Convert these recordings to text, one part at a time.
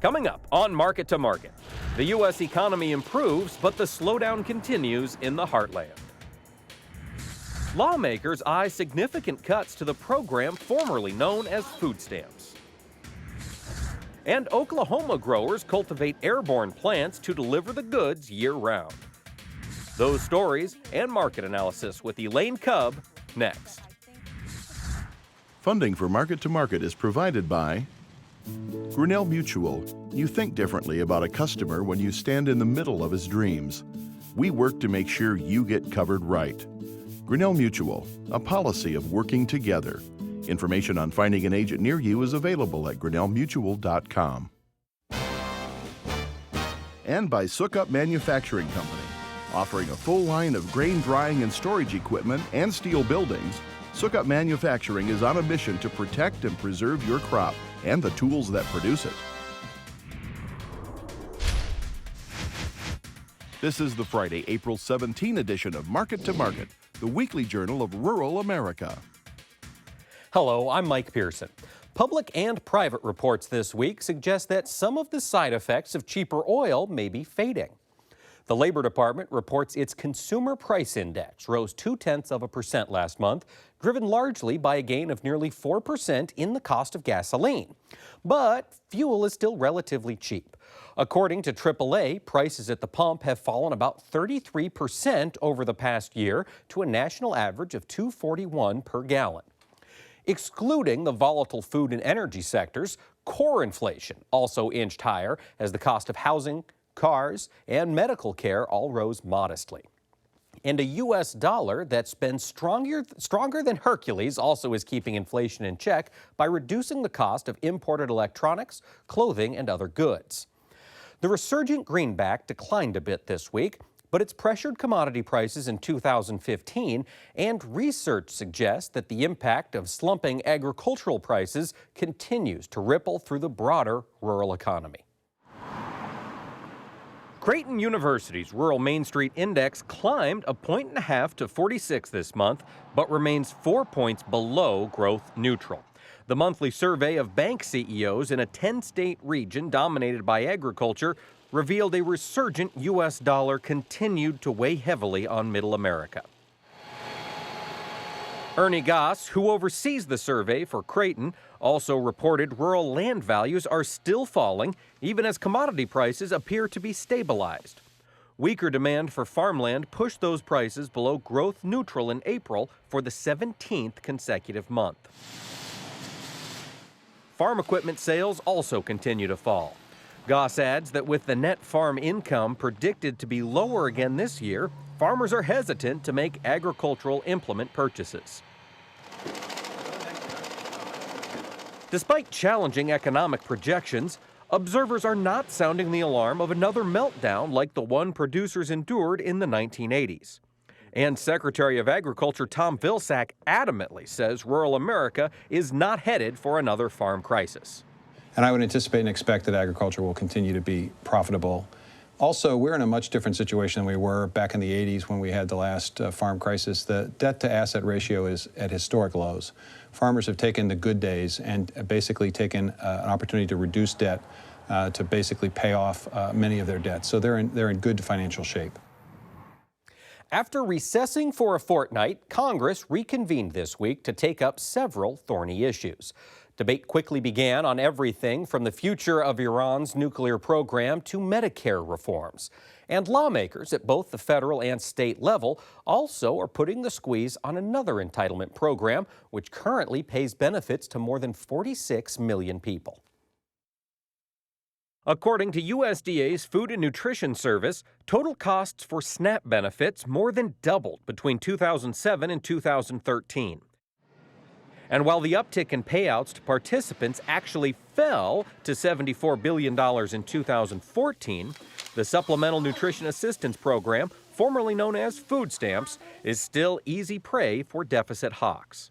Coming up on Market to Market, the U.S. economy improves, but the slowdown continues in the heartland. Lawmakers eye significant cuts to the program formerly known as food stamps. And Oklahoma growers cultivate airborne plants to deliver the goods year-round. Those stories and market analysis with Elaine Cubb next. Funding for Market to Market is provided by Grinnell Mutual. You think differently about a customer when you stand in the middle of his dreams. We work to make sure you get covered right. Grinnell Mutual, a policy of working together. Information on finding an agent near you is available at grinnellmutual.com. And by Sukup Manufacturing Company, offering a full line of grain drying and storage equipment and steel buildings. Sukup Manufacturing is on a mission to protect and preserve your crop and the tools that produce it. This is the Friday, April 17 edition of Market to Market, the weekly journal of rural America. Hello, I'm Mike Pearson. Public and private reports this week suggest that some of the side effects of cheaper oil may be fading. The Labor Department reports its Consumer Price Index rose 0.2% last month, driven largely by a gain of nearly 4% in the cost of gasoline. But fuel is still relatively cheap. According to AAA, prices at the pump have fallen about 33% over the past year to a national average of $2.41 per gallon. Excluding the volatile food and energy sectors, core inflation also inched higher as the cost of housing, cars, and medical care all rose modestly. And a U.S. dollar that's been stronger than Hercules also is keeping inflation in check by reducing the cost of imported electronics, clothing, and other goods. The resurgent greenback declined a bit this week, but it's pressured commodity prices in 2015, and research suggests that the impact of slumping agricultural prices continues to ripple through the broader rural economy. Creighton University's Rural Main Street Index climbed 1.5 points to 46 this month, but remains 4 points below growth neutral. The monthly survey of bank CEOs in a 10-state region dominated by agriculture revealed a resurgent U.S. dollar continued to weigh heavily on Middle America. Ernie Goss, who oversees the survey for Creighton, also reported rural land values are still falling, even as commodity prices appear to be stabilized. Weaker demand for farmland pushed those prices below growth neutral in April for the 17th consecutive month. Farm equipment sales also continue to fall. Goss adds that with the net farm income predicted to be lower again this year, farmers are hesitant to make agricultural implement purchases. Despite challenging economic projections, observers are not sounding the alarm of another meltdown like the one producers endured in the 1980s. And Secretary of Agriculture Tom Vilsack adamantly says rural America is not headed for another farm crisis. And I would anticipate and expect that agriculture will continue to be profitable. Also, we're in a much different situation than we were back in the 80s when we had the last farm crisis. The debt-to-asset ratio is at historic lows. Farmers have taken the good days and basically taken an opportunity to reduce debt to basically pay off many of their debts. So they're in good financial shape. After recessing for a fortnight, Congress reconvened this week to take up several thorny issues. Debate quickly began on everything from the future of Iran's nuclear program to Medicare reforms. And lawmakers at both the federal and state level also are putting the squeeze on another entitlement program, which currently pays benefits to more than 46 million people. According to USDA's Food and Nutrition Service, total costs for SNAP benefits more than doubled between 2007 and 2013. And while the uptick in payouts to participants actually fell to $74 billion in 2014, the Supplemental Nutrition Assistance Program, formerly known as food stamps, is still easy prey for deficit hawks.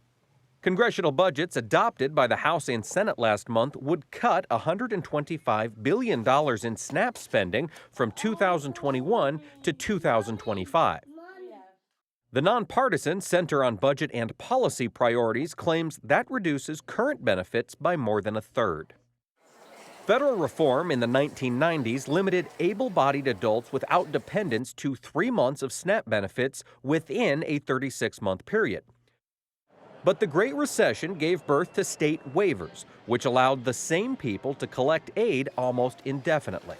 Congressional budgets adopted by the House and Senate last month would cut $125 billion in SNAP spending from 2021 to 2025. The nonpartisan Center on Budget and Policy Priorities claims that reduces current benefits by more than a third. Federal reform in the 1990s limited able-bodied adults without dependents to 3 months of SNAP benefits within a 36-month period. But the Great Recession gave birth to state waivers, which allowed the same people to collect aid almost indefinitely.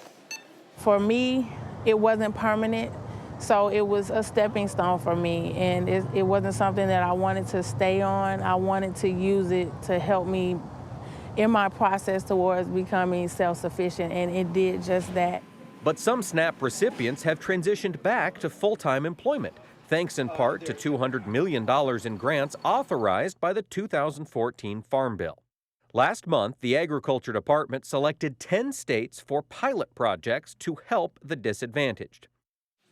For me, it wasn't permanent, so it was a stepping stone for me, and it wasn't something that I wanted to stay on. I wanted to use it to help me in my process towards becoming self-sufficient, and it did just that. But some SNAP recipients have transitioned back to full-time employment, thanks in part to $200 million in grants authorized by the 2014 Farm Bill. Last month, the Agriculture Department selected 10 states for pilot projects to help the disadvantaged.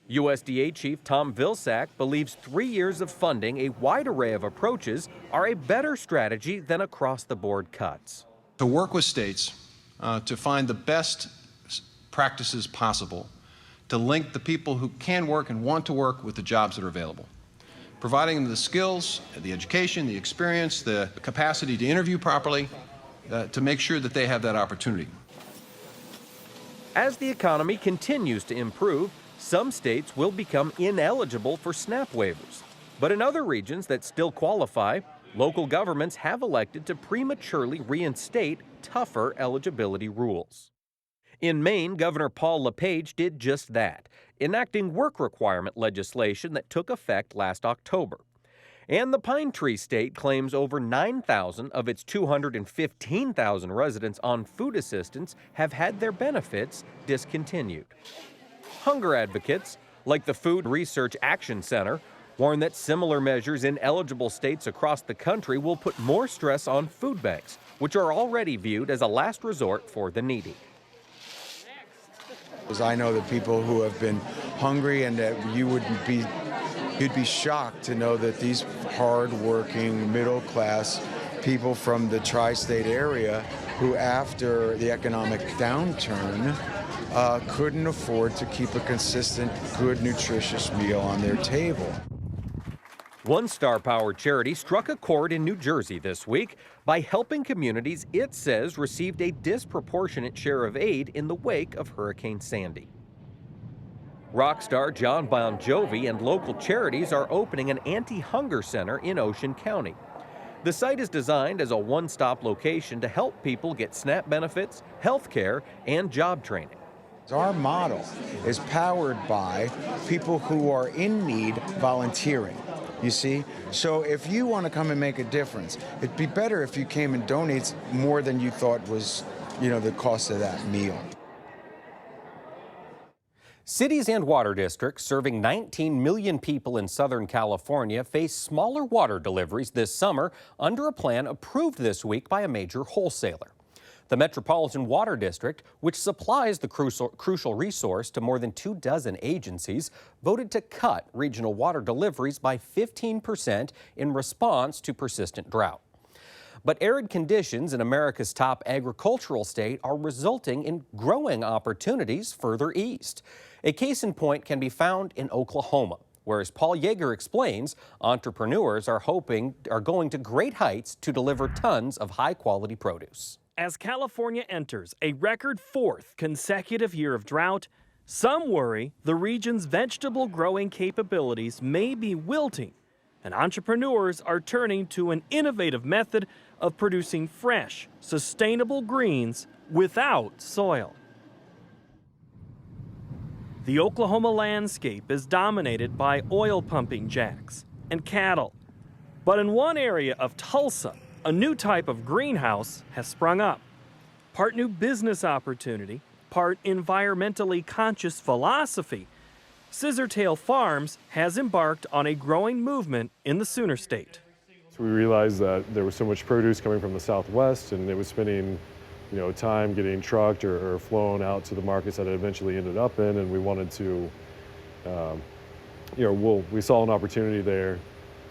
USDA Chief Tom Vilsack believes 3 years of funding a wide array of approaches are a better strategy than across-the-board cuts. To work with states to find the best practices possible, to link the people who can work and want to work with the jobs that are available, providing them the skills, the education, the experience, the capacity to interview properly, to make sure that they have that opportunity. As the economy continues to improve, some states will become ineligible for SNAP waivers. But in other regions that still qualify, local governments have elected to prematurely reinstate tougher eligibility rules. In Maine, Governor Paul LePage did just that, enacting work requirement legislation that took effect last October. And the Pine Tree State claims over 9,000 of its 215,000 residents on food assistance have had their benefits discontinued. Hunger advocates, like the Food Research Action Center, warn that similar measures in eligible states across the country will put more stress on food banks, which are already viewed as a last resort for the needy. I know that people who have been hungry, and that you'd be shocked to know that these hard-working, middle-class people from the tri-state area who, after the economic downturn, couldn't afford to keep a consistent, good, nutritious meal on their table. One Star Power charity struck a chord in New Jersey this week by helping communities it says received a disproportionate share of aid in the wake of Hurricane Sandy. Rock star John Bon Jovi and local charities are opening an anti-hunger center in Ocean County. The site is designed as a one-stop location to help people get SNAP benefits, health care, and job training. Our model is powered by people who are in need volunteering. You see? So if you want to come and make a difference, it'd be better if you came and donates more than you thought was, the cost of that meal. Cities and water districts serving 19 million people in Southern California face smaller water deliveries this summer under a plan approved this week by a major wholesaler. The Metropolitan Water District, which supplies the crucial resource to more than 24 agencies, voted to cut regional water deliveries by 15% in response to persistent drought. But arid conditions in America's top agricultural state are resulting in growing opportunities further east. A case in point can be found in Oklahoma, where, as Paul Yeager explains, entrepreneurs are going to great heights to deliver tons of high-quality produce. As California enters a record 4th consecutive year of drought, some worry the region's vegetable growing capabilities may be wilting, and entrepreneurs are turning to an innovative method of producing fresh, sustainable greens without soil. The Oklahoma landscape is dominated by oil pumping jacks and cattle. But in one area of Tulsa, a new type of greenhouse has sprung up. Part new business opportunity, part environmentally conscious philosophy, Scissortail Farms has embarked on a growing movement in the Sooner State. So we realized that there was so much produce coming from the Southwest, and it was spending time getting trucked or flown out to the markets that it eventually ended up in, and we wanted to, we saw an opportunity there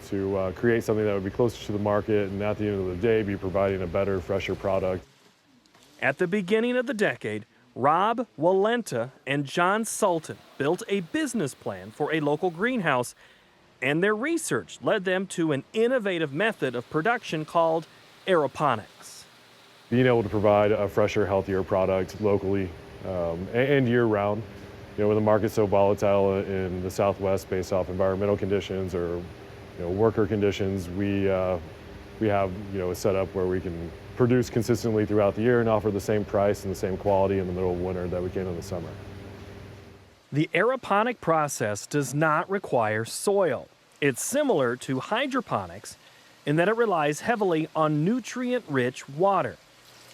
to create something that would be closer to the market and at the end of the day be providing a better, fresher product. At the beginning of the decade, Rob Walenta and John Sultan built a business plan for a local greenhouse, and their research led them to an innovative method of production called aeroponics. being able to provide a fresher, healthier product locally and year-round. You know, when the market's so volatile in the Southwest based off environmental conditions or worker conditions, we have a setup where we can produce consistently throughout the year and offer the same price and the same quality in the middle of winter that we can in the summer. The aeroponic process does not require soil. It's similar to hydroponics in that it relies heavily on nutrient-rich water.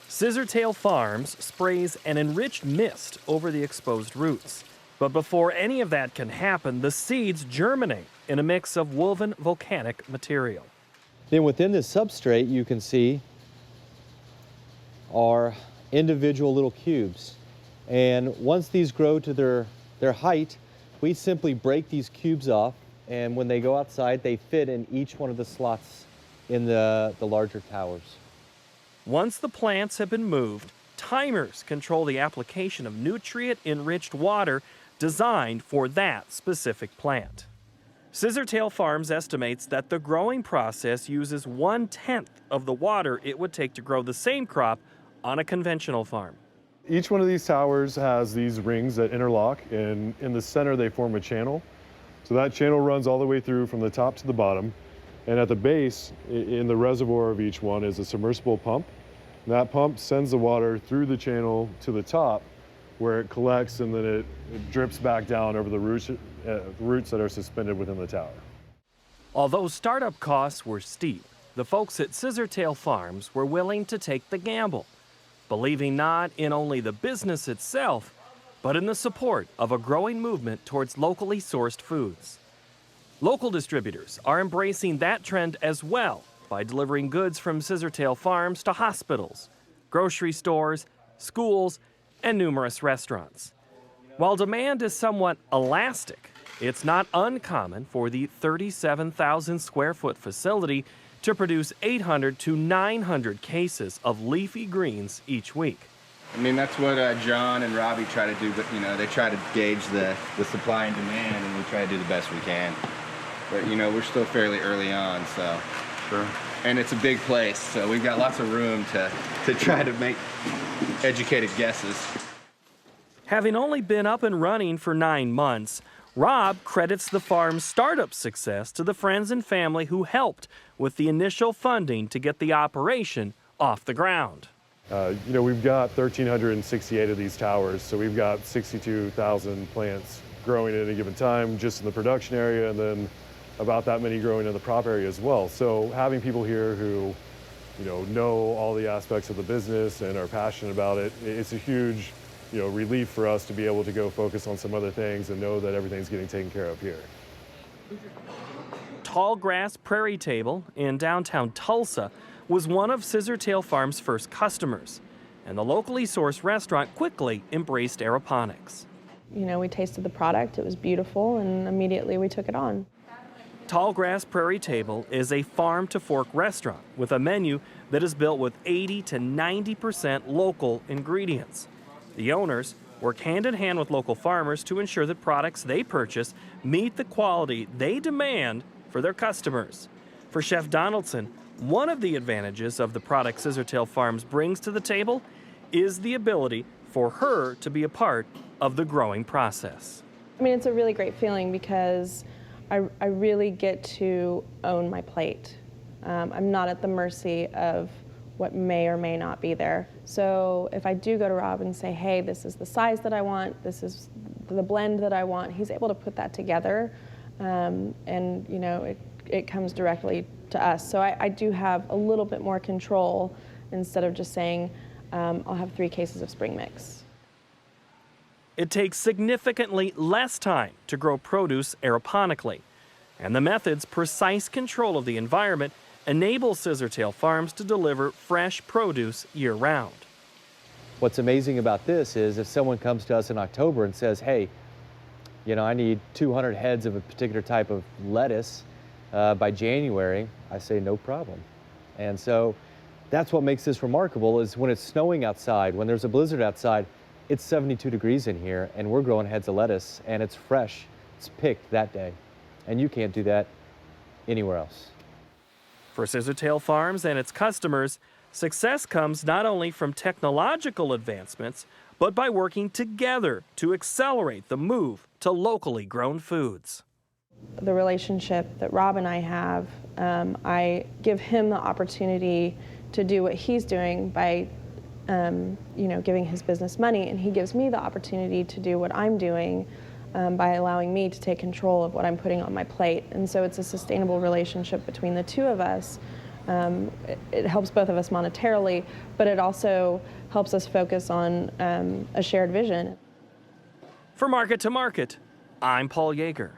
Scissortail Farms sprays an enriched mist over the exposed roots. But before any of that can happen, the seeds germinate in a mix of woven volcanic material. Then within this substrate, you can see are individual little cubes. And once these grow to their height, we simply break these cubes off, and when they go outside, they fit in each one of the slots in the larger towers. Once the plants have been moved, timers control the application of nutrient-enriched water designed for that specific plant. Scissortail Farms estimates that the growing process uses 1/10 of the water it would take to grow the same crop on a conventional farm. Each one of these towers has these rings that interlock, and in the center they form a channel. So that channel runs all the way through from the top to the bottom. And at the base, in the reservoir of each one, is a submersible pump. And that pump sends the water through the channel to the top, where it collects and then it drips back down over the roots that are suspended within the tower. Although startup costs were steep, the folks at Scissortail Farms were willing to take the gamble, believing not in only the business itself, but in the support of a growing movement towards locally sourced foods. Local distributors are embracing that trend as well by delivering goods from Scissortail Farms to hospitals, grocery stores, schools, and numerous restaurants. While demand is somewhat elastic, it's not uncommon for the 37,000 square foot facility to produce 800 to 900 cases of leafy greens each week. I mean, that's what John and Robbie try to do, but they try to gauge the supply and demand, and we try to do the best we can. But we're still fairly early on, so. Sure. And it's a big place, so we've got lots of room to try to make educated guesses. Having only been up and running for 9 months, Rob credits the farm's startup success to the friends and family who helped with the initial funding to get the operation off the ground. We've got 1,368 of these towers, so we've got 62,000 plants growing at any given time just in the production area, and then about that many growing in the prop area as well. So having people here who know all the aspects of the business and are passionate about it, it's a huge relief for us to be able to go focus on some other things and know that everything's getting taken care of here. Tallgrass Prairie Table in downtown Tulsa was one of Scissortail Farms' first customers, and the locally sourced restaurant quickly embraced aeroponics. We tasted the product, it was beautiful, and immediately we took it on. Tallgrass Prairie Table is a farm-to-fork restaurant with a menu that is built with 80 to 90% local ingredients. The owners work hand-in-hand with local farmers to ensure that products they purchase meet the quality they demand for their customers. For Chef Donaldson, one of the advantages of the product Scissortail Farms brings to the table is the ability for her to be a part of the growing process. I mean, it's a really great feeling because I really get to own my plate. I'm not at the mercy of what may or may not be there. So if I do go to Rob and say, hey, this is the size that I want, this is the blend that I want, he's able to put that together, and it comes directly to us. So I do have a little bit more control instead of just saying, I'll have 3 cases of spring mix. It takes significantly less time to grow produce aeroponically, and the method's precise control of the environment enables Scissortail Farms to deliver fresh produce year-round. What's amazing about this is if someone comes to us in October and says, hey, I need 200 heads of a particular type of lettuce by January, I say no problem. And so that's what makes this remarkable is when it's snowing outside, when there's a blizzard outside, it's 72 degrees in here and we're growing heads of lettuce and it's fresh, it's picked that day. And you can't do that anywhere else. For Scissortail Farms and its customers, Success comes not only from technological advancements, but by working together to accelerate the move to locally grown foods. The relationship that Rob and I have, I give him the opportunity to do what he's doing by giving his business money, and he gives me the opportunity to do what I'm doing by allowing me to take control of what I'm putting on my plate. And so it's a sustainable relationship between the two of us. It helps both of us monetarily, but it also helps us focus on a shared vision. For Market to Market, I'm Paul Yeager.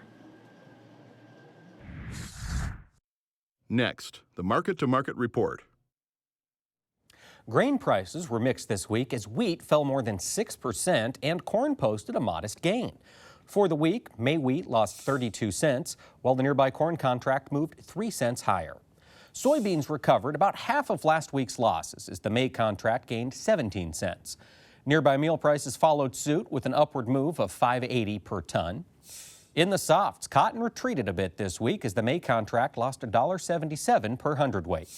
Next, the Market to Market report. Grain prices were mixed this week as wheat fell more than 6% and corn posted a modest gain. For the week, May wheat lost 32 cents, while the nearby corn contract moved 3 cents higher. Soybeans recovered about half of last week's losses as the May contract gained 17 cents. Nearby meal prices followed suit with an upward move of $5.80 per ton. In the softs, cotton retreated a bit this week as the May contract lost $1.77 per hundredweight.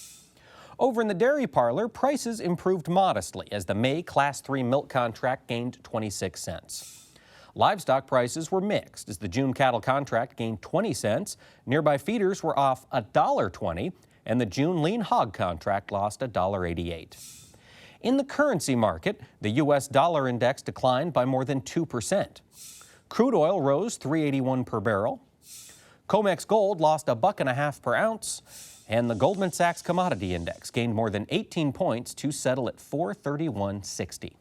Over in the dairy parlor, prices improved modestly as the May Class 3 milk contract gained 26 cents. Livestock prices were mixed as the June cattle contract gained 20 cents, nearby feeders were off $1.20, and the June lean hog contract lost $1.88. In the currency market, the U.S. dollar index declined by more than 2%. Crude oil rose $3.81 per barrel. COMEX gold lost $1.50 per ounce. And the Goldman Sachs Commodity Index gained more than 18 points to settle at 431.60.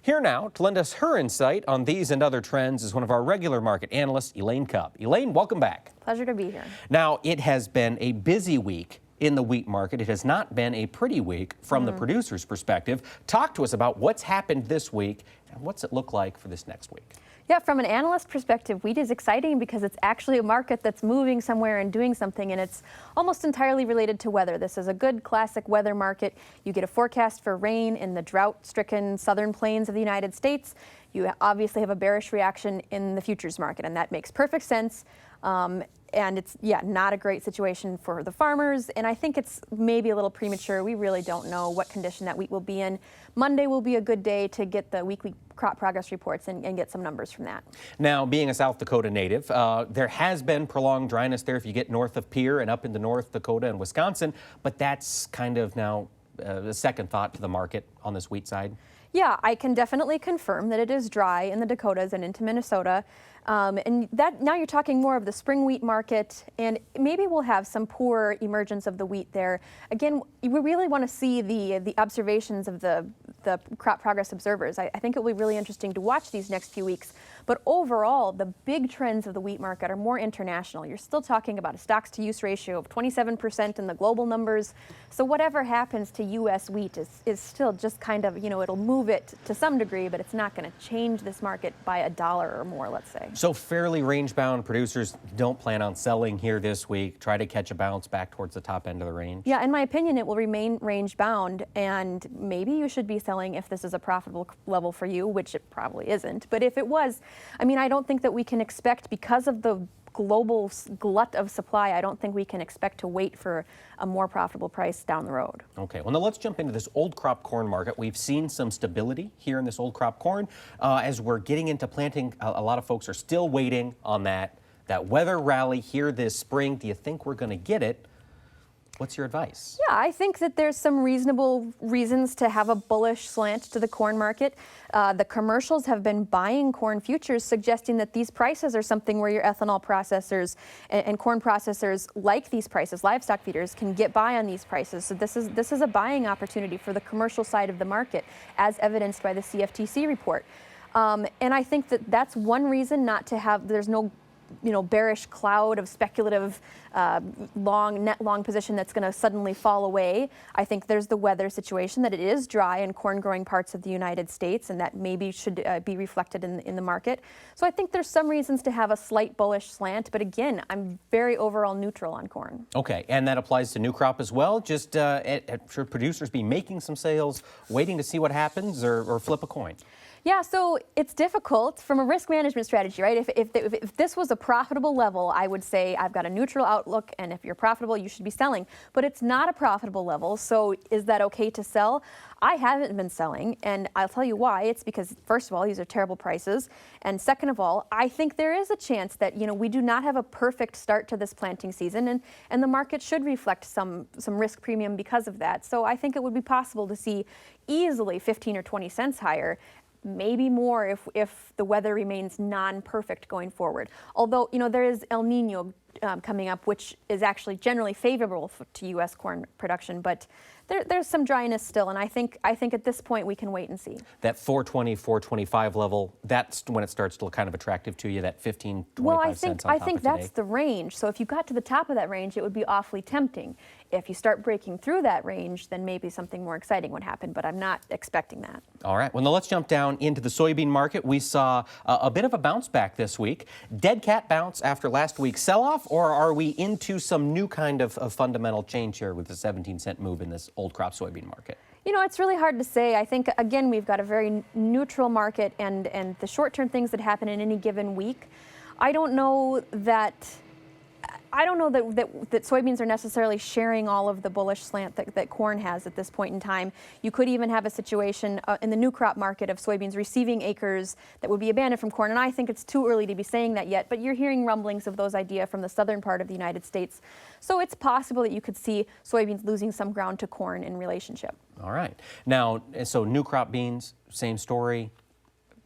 Here now to lend us her insight on these and other trends is one of our regular market analysts, Elaine Cupp. Elaine, welcome back. Pleasure to be here. Now, it has been a busy week in the wheat market. It has not been a pretty week from the producer's perspective. Talk to us about what's happened this week and what's it look like for this next week. Yeah, from an analyst perspective, wheat is exciting because it's actually a market that's moving somewhere and doing something, and it's almost entirely related to weather. This is a good classic weather market. You get a forecast for rain in the drought-stricken southern plains of the United States. You obviously have a bearish reaction in the futures market, and that makes perfect sense. And it's, not a great situation for the farmers, and I think it's maybe a little premature. We really don't know what condition that wheat will be in. Monday will be a good day to get the weekly crop progress reports and get some numbers from that. Now, being a South Dakota native, there has been prolonged dryness there if you get north of Pierre and up into North Dakota and Wisconsin, but that's kind of now the second thought to the market on this wheat side. Yeah, I can definitely confirm that it is dry in the Dakotas and into Minnesota. And that now you're talking more of the spring wheat market, and maybe we'll have some poor emergence of the wheat there. Again, we really want to see the observations of the crop progress observers. I think it will be really interesting to watch these next few weeks. But overall, the big trends of the wheat market are more international. You're still talking about a stocks-to-use ratio of 27% in the global numbers. So whatever happens to U.S. wheat is still just kind of, it'll move it to some degree, but it's not going to change this market by $1 or more, let's say. So fairly range-bound producers don't plan on selling here this week. Try to catch a bounce back towards the top end of the range. Yeah, in my opinion, it will remain range-bound, and maybe you should be selling if this is a profitable level for you, which it probably isn't. But if it was, I don't think that we can expect, because of the global glut of supply, I don't think we can expect to wait for a more profitable price down the road. Okay, well now let's jump into this old crop corn market. We've seen some stability here in this old crop corn. As we're getting into planting, a lot of folks are still waiting on that weather rally here this spring. Do you think we're going to get it? What's your advice? Yeah, I think that there's some reasonable reasons to have a bullish slant to the corn market. The commercials have been buying corn futures, suggesting that these prices are something where your ethanol processors and corn processors like these prices, livestock feeders, can get by on these prices. So this is a buying opportunity for the commercial side of the market, as evidenced by the CFTC report. And I think that that's one reason not to have, there's no bearish cloud of speculative net long position that's going to suddenly fall away. I think there's the weather situation, that it is dry in corn growing parts of the United States, and that maybe should be reflected in the market. So I think there's some reasons to have a slight bullish slant, but again, I'm very overall neutral on corn. Okay, and that applies to new crop as well? Just should producers be making some sales, waiting to see what happens, or flip a coin? Yeah, so it's difficult from a risk management strategy, right? If this was a profitable level, I would say I've got a neutral outlook outlook, and if you're profitable, you should be selling. But it's not a profitable level, so is that okay to sell? I haven't been selling, and I'll tell you why. It's because, first of all, these are terrible prices, and second of all, I think there is a chance that, you know, we do not have a perfect start to this planting season, and the market should reflect some risk premium because of that. So I think it would be possible to see easily 15 or 20 cents higher, maybe more if the weather remains non-perfect going forward. Although, you know, there is El Nino coming up, which is actually generally favorable to U.S. corn production, but there's some dryness still, and I think at this point we can wait and see. That 420, 425 level, that's when it starts to look kind of attractive to you, that 15, 25 well, cents on I top think of today. that's the range. So if you got to the top of that range, it would be awfully tempting. If you start breaking through that range, then maybe something more exciting would happen, but I'm not expecting that. All right, well, now let's jump down into the soybean market. We saw a bit of a bounce back this week. Dead cat bounce after last week's sell-off, or are we into some new kind of fundamental change here with the 17-cent move in this old crop soybean market? You know, it's really hard to say. I think, again, we've got a very neutral market, and the short-term things that happen in any given week, I don't know that soybeans are necessarily sharing all of the bullish slant that corn has at this point in time. You could even have a situation in the new crop market of soybeans receiving acres that would be abandoned from corn, and I think it's too early to be saying that yet, but you're hearing rumblings of those ideas from the southern part of the United States. So it's possible that you could see soybeans losing some ground to corn in relationship. All right. Now, so new crop beans, same story.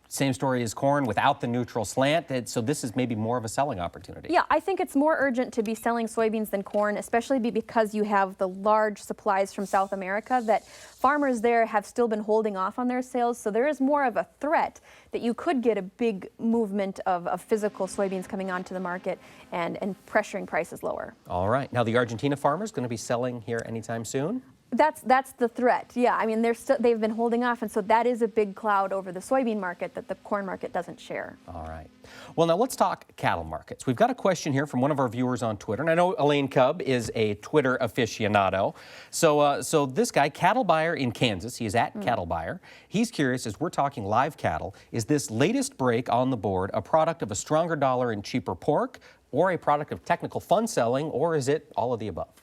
Same story as corn without the neutral slant, so this is maybe more of a selling opportunity. Yeah, I think it's more urgent to be selling soybeans than corn, especially because you have the large supplies from South America that farmers there have still been holding off on their sales, so there is more of a threat that you could get a big movement of physical soybeans coming onto the market and pressuring prices lower. All right. Now, the Argentina farmer is going to be selling here anytime soon? That's the threat. Yeah, I mean they've been holding off, and so that is a big cloud over the soybean market that the corn market doesn't share. All right. Well, now let's talk cattle markets. We've got a question here from one of our viewers on Twitter, and I know Elaine Cub is a Twitter aficionado. So this guy, cattle buyer in Kansas, he is at cattle buyer. He's curious, as we're talking live cattle, is this latest break on the board a product of a stronger dollar and cheaper pork, or a product of technical fund selling, or is it all of the above?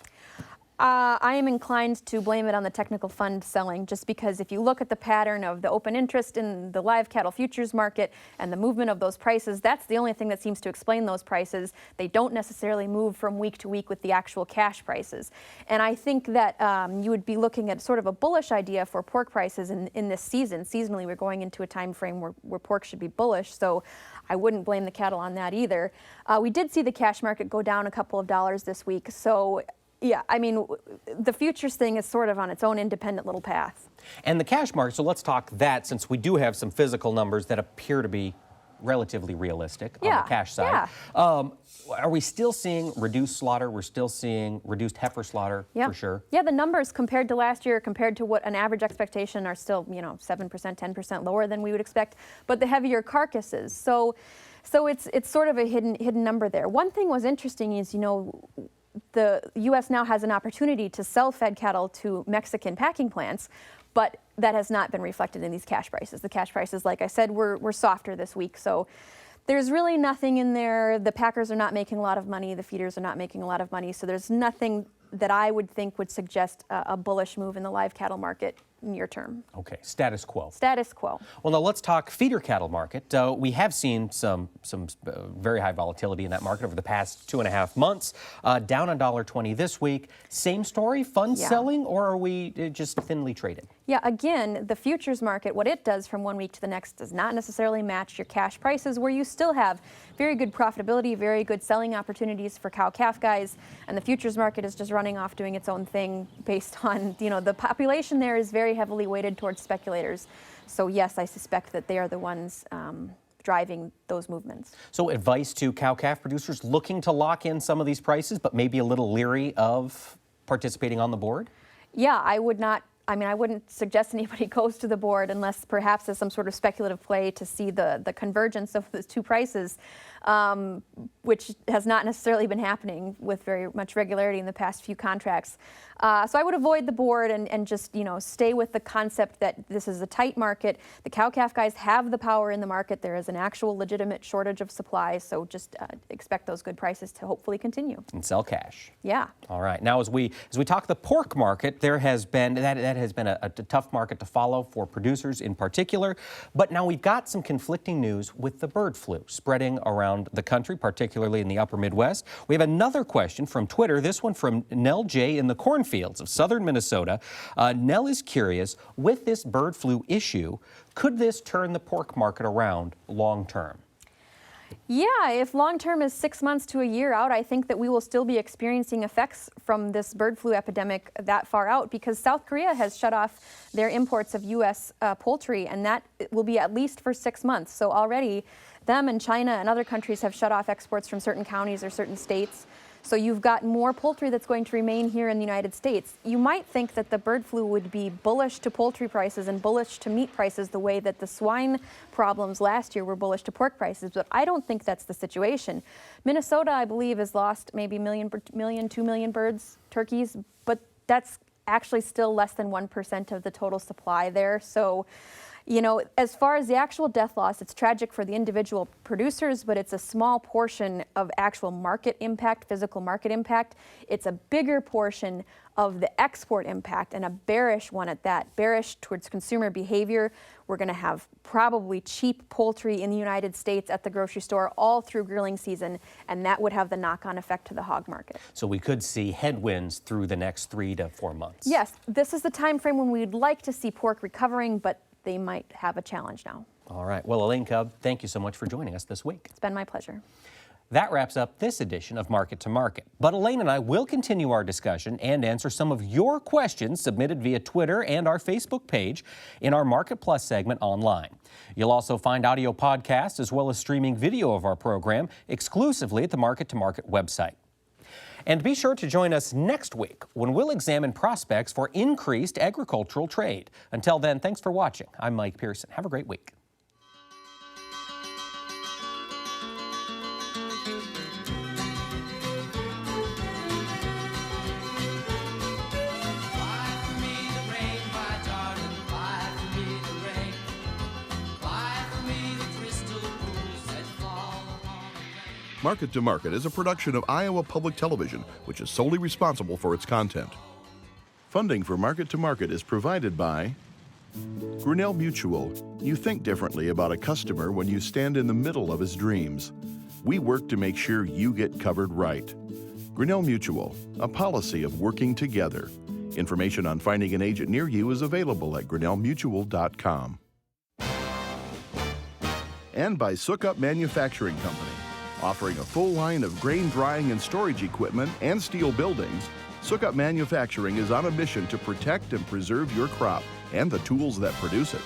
I am inclined to blame it on the technical fund selling, just because if you look at the pattern of the open interest in the live cattle futures market and the movement of those prices, that's the only thing that seems to explain those prices. They don't necessarily move from week to week with the actual cash prices. And I think that you would be looking at sort of a bullish idea for pork prices in this season. Seasonally, we're going into a time frame where pork should be bullish, so I wouldn't blame the cattle on that either. We did see the cash market go down a couple of dollars this week, so yeah, I mean, the futures thing is sort of on its own independent little path. And the cash market, so let's talk that, since we do have some physical numbers that appear to be relatively realistic on the cash side. Yeah. Are we still seeing reduced slaughter? We're still seeing reduced heifer slaughter, for sure? Yeah, the numbers compared to last year, compared to what an average expectation, are still, 7%, 10% lower than we would expect, but the heavier carcasses. So it's sort of a hidden number there. One thing was interesting is, the U.S. now has an opportunity to sell fed cattle to Mexican packing plants, but that has not been reflected in these cash prices. The cash prices, like I said, were softer this week, so there's really nothing in there. The packers are not making a lot of money. The feeders are not making a lot of money, so there's nothing that I would think would suggest a bullish move in the live cattle market near term. Okay, status quo. Status quo. Well, now let's talk feeder cattle market. We have seen some very high volatility in that market over the past 2.5 months. Down $1.20 this week. Same story, fund selling, or are we just thinly traded? Yeah, again, the futures market, what it does from one week to the next does not necessarily match your cash prices, where you still have very good profitability, very good selling opportunities for cow-calf guys, and the futures market is just running off doing its own thing based on, the population there is very heavily weighted towards speculators. So yes, I suspect that they are the ones driving those movements. So advice to cow-calf producers looking to lock in some of these prices, but maybe a little leery of participating on the board? Yeah, I would not I mean, I wouldn't suggest anybody goes to the board unless perhaps as some sort of speculative play to see the convergence of the two prices, which has not necessarily been happening with very much regularity in the past few contracts. So I would avoid the board and just, stay with the concept that this is a tight market. The cow-calf guys have the power in the market. There is an actual legitimate shortage of supply, so just expect those good prices to hopefully continue. And sell cash. Yeah. All right. Now, as we talk the pork market, there has been that has been a tough market to follow for producers in particular. But now we've got some conflicting news with the bird flu spreading around the country, particularly in the upper Midwest. We have another question from Twitter. This one from Nell J in the cornfields of southern Minnesota. Nell is curious, with this bird flu issue, could this turn the pork market around long term? Yeah, if long term is 6 months to a year out, I think that we will still be experiencing effects from this bird flu epidemic that far out, because South Korea has shut off their imports of U.S. Poultry, and that will be at least for 6 months. So already them and China and other countries have shut off exports from certain counties or certain states. So you've got more poultry that's going to remain here in the United States. You might think that the bird flu would be bullish to poultry prices and bullish to meat prices the way that the swine problems last year were bullish to pork prices, but I don't think that's the situation. Minnesota, I believe, has lost maybe 2 million birds, turkeys, but that's actually still less than 1% of the total supply there. So, as far as the actual death loss, it's tragic for the individual producers, but it's a small portion of actual market impact, physical market impact. It's a bigger portion of the export impact, and a bearish one at that, bearish towards consumer behavior. We're going to have probably cheap poultry in the United States at the grocery store all through grilling season, and that would have the knock-on effect to the hog market. So we could see headwinds through the next 3 to 4 months. Yes, this is the time frame when we'd like to see pork recovering, but they might have a challenge now. All right. Well, Elaine Cub, thank you so much for joining us this week. It's been my pleasure. That wraps up this edition of Market to Market. But Elaine and I will continue our discussion and answer some of your questions submitted via Twitter and our Facebook page in our Market Plus segment online. You'll also find audio podcasts as well as streaming video of our program exclusively at the Market to Market website. And be sure to join us next week when we'll examine prospects for increased agricultural trade. Until then, thanks for watching. I'm Mike Pearson. Have a great week. Market to Market is a production of Iowa Public Television, which is solely responsible for its content. Funding for Market to Market is provided by Grinnell Mutual. You think differently about a customer when you stand in the middle of his dreams. We work to make sure you get covered right. Grinnell Mutual, a policy of working together. Information on finding an agent near you is available at grinnellmutual.com. And by Sukup Manufacturing Company. Offering a full line of grain drying and storage equipment and steel buildings, Sukup Manufacturing is on a mission to protect and preserve your crop and the tools that produce it.